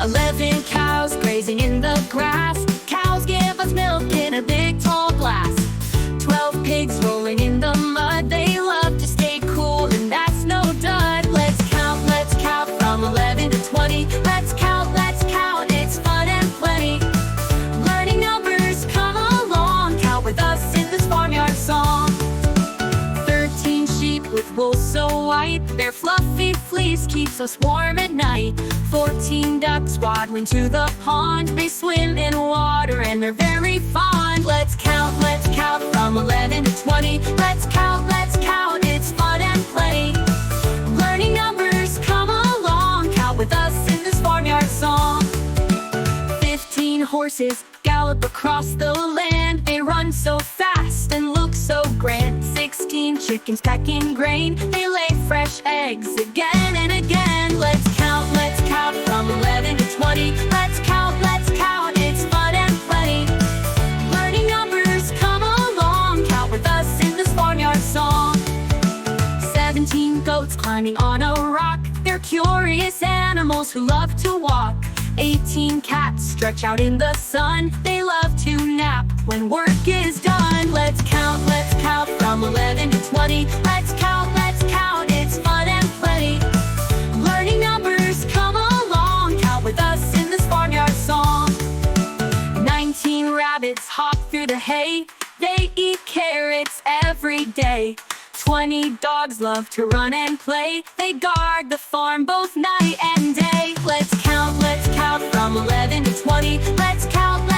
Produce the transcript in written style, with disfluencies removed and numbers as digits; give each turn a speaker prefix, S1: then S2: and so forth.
S1: 11 cows grazing in the grass. Cows give us milk in a big tall glass. 12 pigs rolling in the mud. They love to stay cool, and that's no dud. Let's count from 11 to 20. Let's count, it's fun and plenty. Learning numbers, come along, count with us in this farmyard song. 13 sheep with wool so white, their fluffy fleece keeps us warm at night. 14 ducks waddling to the pond, they swim in water and they're very fond. Let's count from 11 to 20. Let's count, it's fun and plenty. Learning numbers, come along, count with us in this farmyard song. 15 horses gallop across the land, they run so fast and look so grand. 16 chickens pecking grain, they lay fresh eggs again and again. Let's count from 11 to 20. Let's count, it's fun and plenty. Learning numbers, come along, count with us in this farmyard song. 17 goats climbing on a rock, they're curious animals who love to walk. 18 cats stretch out in the sun, they love to nap when work is done. Let's count from 11 to 20. Let's count, it's fun and plenty. Learning numbers, come along, count with us in this farmyard song. 19 rabbits hop through the hay, they eat carrots every day. 20 dogs love to run and play, they guard the farm both night and day. Let's count from 11 to 20. Let's count,